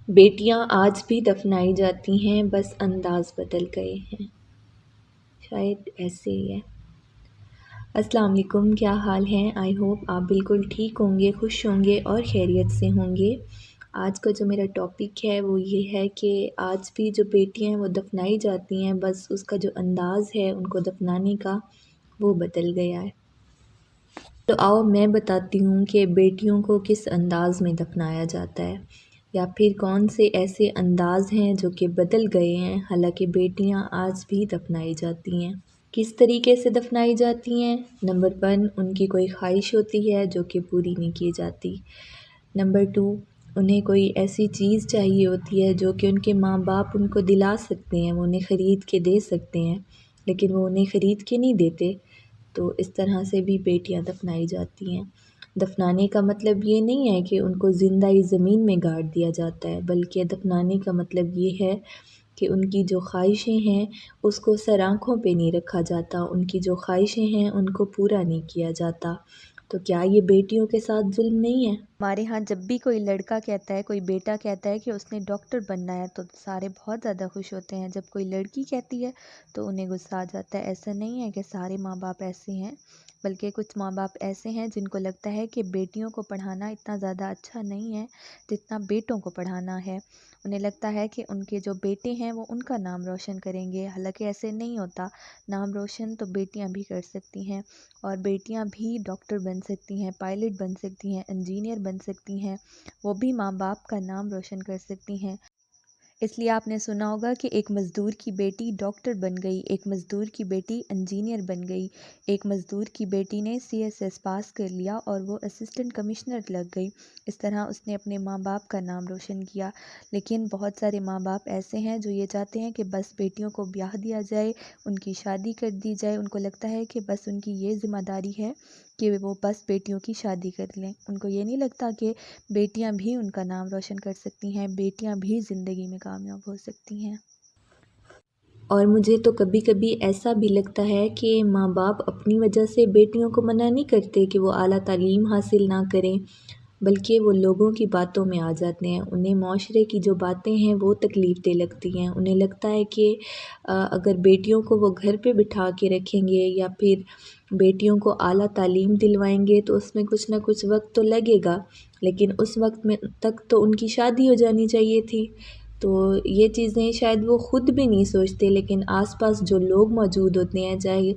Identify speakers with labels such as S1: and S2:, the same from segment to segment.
S1: بیٹیاں آج بھی دفنائی جاتی ہیں، بس انداز بدل گئے ہیں۔ شاید ایسے ہی ہے۔ السلام علیکم، کیا حال ہیں؟ آئی ہوپ آپ بالکل ٹھیک ہوں گے، خوش ہوں گے اور خیریت سے ہوں گے۔ آج کا جو میرا ٹاپک ہے وہ یہ ہے کہ آج بھی جو بیٹیاں ہیں وہ دفنائی جاتی ہیں، بس اس کا جو انداز ہے ان کو دفنانے کا وہ بدل گیا ہے۔ تو آؤ میں بتاتی ہوں کہ بیٹیوں کو کس انداز میں دفنایا جاتا ہے، یا پھر کون سے ایسے انداز ہیں جو کہ بدل گئے ہیں، حالانکہ بیٹیاں آج بھی دفنائی جاتی ہیں۔ کس طریقے سے دفنائی جاتی ہیں؟ نمبر 1، ان کی کوئی خواہش ہوتی ہے جو کہ پوری نہیں کی جاتی۔ نمبر 2، انہیں کوئی ایسی چیز چاہیے ہوتی ہے جو کہ ان کے ماں باپ ان کو دلا سکتے ہیں، وہ انہیں خرید کے دے سکتے ہیں، لیکن وہ انہیں خرید کے نہیں دیتے۔ تو اس طرح سے بھی بیٹیاں دفنائی جاتی ہیں۔ دفنانے کا مطلب یہ نہیں ہے کہ ان کو زندہ ہی زمین میں گاڑ دیا جاتا ہے، بلکہ دفنانے کا مطلب یہ ہے کہ ان کی جو خواہشیں ہیں اس کو سر آنکھوں پہ نہیں رکھا جاتا، ان کی جو خواہشیں ہیں ان کو پورا نہیں کیا جاتا۔ تو کیا یہ بیٹیوں کے ساتھ ظلم نہیں ہے؟ ہمارے ہاں جب بھی کوئی لڑکا کہتا ہے، کوئی بیٹا کہتا ہے کہ اس نے ڈاکٹر بننا ہے تو سارے بہت زیادہ خوش ہوتے ہیں۔ جب کوئی لڑکی کہتی ہے تو انہیں غصہ آ جاتا ہے۔ ایسا نہیں ہے کہ سارے ماں باپ ایسے ہیں، بلکہ کچھ ماں باپ ایسے ہیں جن کو لگتا ہے کہ بیٹیوں کو پڑھانا اتنا زیادہ اچھا نہیں ہے جتنا بیٹوں کو پڑھانا ہے۔ انہیں لگتا ہے کہ ان کے جو بیٹے ہیں وہ ان کا نام روشن کریں گے، حالانکہ ایسے نہیں ہوتا۔ نام روشن تو بیٹیاں بھی کر سکتی ہیں، اور بیٹیاں بھی ڈاکٹر بن سکتی ہیں، پائلٹ بن سکتی ہیں، انجینئر بن سکتی ہیں، وہ بھی ماں باپ کا نام روشن کر سکتی ہیں۔ اس لیے آپ نے سنا ہوگا کہ ایک مزدور کی بیٹی ڈاکٹر بن گئی، ایک مزدور کی بیٹی انجینئر بن گئی، ایک مزدور کی بیٹی نے CSS پاس کر لیا اور وہ اسسٹنٹ کمشنر لگ گئی۔ اس طرح اس نے اپنے ماں باپ کا نام روشن کیا۔ لیکن بہت سارے ماں باپ ایسے ہیں جو یہ چاہتے ہیں کہ بس بیٹیوں کو بیاہ دیا جائے، ان کی شادی کر دی جائے۔ ان کو لگتا ہے کہ بس ان کی یہ ذمہ داری ہے کہ وہ بس بیٹیوں کی شادی کر لیں۔ ان کو یہ نہیں لگتا کہ بیٹیاں بھی ان کا نام روشن کر سکتی ہیں، بیٹیاں بھی زندگی میں کامیاب ہو سکتی ہیں۔ اور مجھے تو کبھی کبھی ایسا بھی لگتا ہے کہ ماں باپ اپنی وجہ سے بیٹیوں کو منع نہیں کرتے کہ وہ اعلیٰ تعلیم حاصل نہ کریں، بلکہ وہ لوگوں کی باتوں میں آ جاتے ہیں۔ انہیں معاشرے کی جو باتیں ہیں وہ تکلیف دہ لگتی ہیں۔ انہیں لگتا ہے کہ اگر بیٹیوں کو وہ گھر پہ بٹھا کے رکھیں گے یا پھر بیٹیوں کو اعلیٰ تعلیم دلوائیں گے تو اس میں کچھ نہ کچھ وقت تو لگے گا، لیکن اس وقت میں تک تو ان کی شادی ہو جانی چاہیے تھی۔ تو یہ چیزیں شاید وہ خود بھی نہیں سوچتے، لیکن آس پاس جو لوگ موجود ہوتے ہیں، چاہے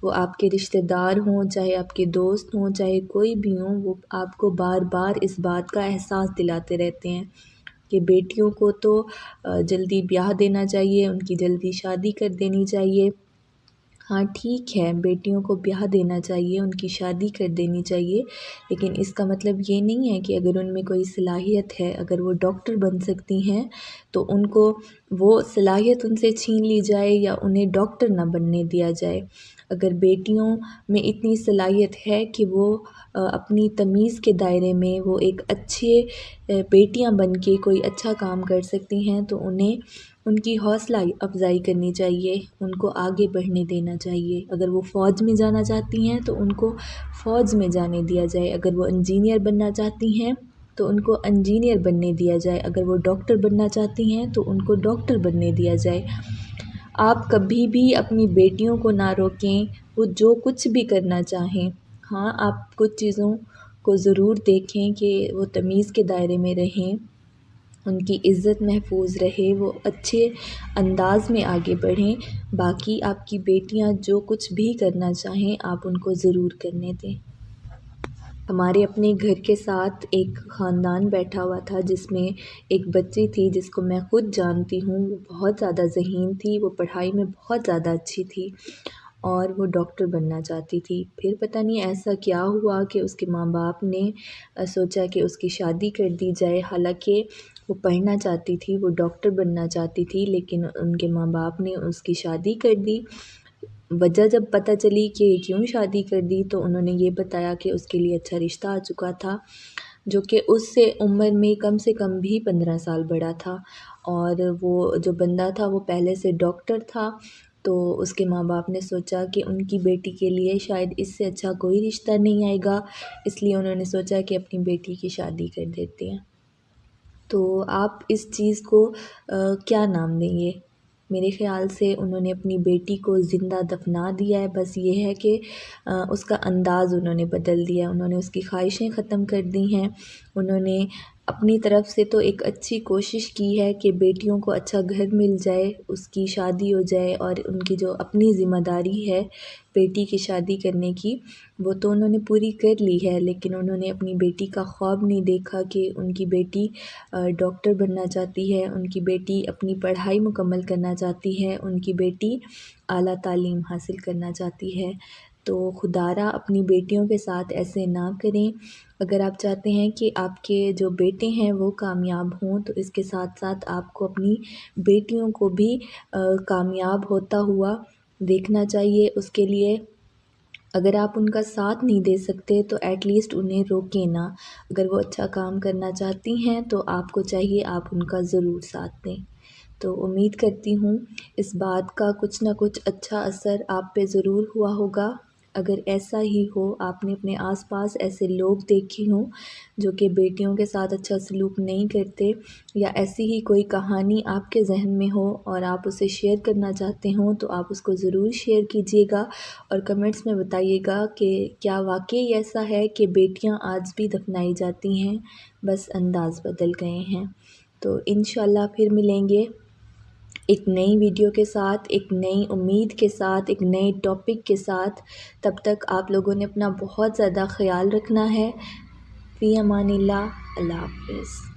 S1: وہ آپ کے رشتہ دار ہوں، چاہے آپ کے دوست ہوں، چاہے کوئی بھی ہوں، وہ آپ کو بار بار اس بات کا احساس دلاتے رہتے ہیں کہ بیٹیوں کو تو جلدی بیاہ دینا چاہیے، ان کی جلدی شادی کر دینی چاہیے۔ ہاں ٹھیک ہے، بیٹیوں کو بیاہ دینا چاہیے، ان کی شادی کر دینی چاہیے، لیکن اس کا مطلب یہ نہیں ہے کہ اگر ان میں کوئی صلاحیت ہے، اگر وہ ڈاکٹر بن سکتی ہیں تو ان کو وہ صلاحیت ان سے چھین لی جائے یا انہیں ڈاکٹر نہ بننے دیا جائے۔ اگر بیٹیوں میں اتنی صلاحیت ہے کہ وہ اپنی تمیز کے دائرے میں وہ ایک اچھے بیٹیاں بن کے کوئی اچھا کام کر سکتی ہیں تو انہیں ان کی حوصلہ افزائی کرنی چاہیے، ان کو آگے بڑھنے دینا چاہیے۔ اگر وہ فوج میں جانا چاہتی ہیں تو ان کو فوج میں جانے دیا جائے، اگر وہ انجینئر بننا چاہتی ہیں تو ان کو انجینئر بننے دیا جائے، اگر وہ ڈاکٹر بننا چاہتی ہیں تو ان کو ڈاکٹر بننے دیا جائے۔ آپ کبھی بھی اپنی بیٹیوں کو نہ روکیں، وہ جو کچھ بھی کرنا چاہیں۔ ہاں آپ کچھ چیزوں کو ضرور دیکھیں کہ وہ تمیز کے دائرے میں رہیں، ان کی عزت محفوظ رہے، وہ اچھے انداز میں آگے بڑھیں۔ باقی آپ کی بیٹیاں جو کچھ بھی کرنا چاہیں آپ ان کو ضرور کرنے دیں۔ ہمارے اپنے گھر کے ساتھ ایک خاندان بیٹھا ہوا تھا جس میں ایک بچی تھی جس کو میں خود جانتی ہوں، وہ بہت زیادہ ذہین تھی، وہ پڑھائی میں بہت زیادہ اچھی تھی اور وہ ڈاکٹر بننا چاہتی تھی۔ پھر پتہ نہیں ایسا کیا ہوا کہ اس کے ماں باپ نے سوچا کہ اس کی شادی کر دی جائے، حالانکہ وہ پڑھنا چاہتی تھی، وہ ڈاکٹر بننا چاہتی تھی، لیکن ان کے ماں باپ نے اس کی شادی کر دی۔ وجہ جب پتہ چلی کہ کیوں شادی کر دی تو انہوں نے یہ بتایا کہ اس کے لیے اچھا رشتہ آ چکا تھا، جو کہ اس سے عمر میں کم سے کم بھی 15 سال بڑا تھا، اور وہ جو بندہ تھا وہ پہلے سے ڈاکٹر تھا۔ تو اس کے ماں باپ نے سوچا کہ ان کی بیٹی کے لیے شاید اس سے اچھا کوئی رشتہ نہیں آئے گا، اس لیے انہوں نے سوچا کہ اپنی بیٹی کی شادی کر دیتے ہیں۔ تو آپ اس چیز کو کیا نام دیں گے؟ میرے خیال سے انہوں نے اپنی بیٹی کو زندہ دفنا دیا ہے، بس یہ ہے کہ اس کا انداز انہوں نے بدل دیا، انہوں نے اس کی خواہشیں ختم کر دی ہیں، انہوں نے اپنی طرف سے تو ایک اچھی کوشش کی ہے کہ بیٹیوں کو اچھا گھر مل جائے، اس کی شادی ہو جائے، اور ان کی جو اپنی ذمہ داری ہے بیٹی کی شادی کرنے کی وہ تو انہوں نے پوری کر لی ہے، لیکن انہوں نے اپنی بیٹی کا خواب نہیں دیکھا کہ ان کی بیٹی ڈاکٹر بننا چاہتی ہے، ان کی بیٹی اپنی پڑھائی مکمل کرنا چاہتی ہے، ان کی بیٹی اعلیٰ تعلیم حاصل کرنا چاہتی ہے۔ تو خدا را اپنی بیٹیوں کے ساتھ ایسے نہ کریں۔ اگر آپ چاہتے ہیں کہ آپ کے جو بیٹے ہیں وہ کامیاب ہوں تو اس کے ساتھ ساتھ آپ کو اپنی بیٹیوں کو بھی کامیاب ہوتا ہوا دیکھنا چاہیے۔ اس کے لیے اگر آپ ان کا ساتھ نہیں دے سکتے تو ایٹ لیسٹ انہیں روکیں نہ۔ اگر وہ اچھا کام کرنا چاہتی ہیں تو آپ کو چاہیے آپ ان کا ضرور ساتھ دیں۔ تو امید کرتی ہوں اس بات کا کچھ نہ کچھ اچھا اثر آپ پہ ضرور ہوا ہوگا۔ اگر ایسا ہی ہو، آپ نے اپنے آس پاس ایسے لوگ دیکھے ہوں جو کہ بیٹیوں کے ساتھ اچھا سلوک نہیں کرتے، یا ایسی ہی کوئی کہانی آپ کے ذہن میں ہو اور آپ اسے شیئر کرنا چاہتے ہوں تو آپ اس کو ضرور شیئر کیجیے گا اور کمنٹس میں بتائیے گا کہ کیا واقعی ایسا ہے کہ بیٹیاں آج بھی دفنائی جاتی ہیں، بس انداز بدل گئے ہیں۔ تو انشاءاللہ پھر ملیں گے ایک نئی ویڈیو کے ساتھ، ایک نئی امید کے ساتھ، ایک نئے ٹاپک کے ساتھ۔ تب تک آپ لوگوں نے اپنا بہت زیادہ خیال رکھنا ہے۔ فی امان اللہ، اللہ حافظ۔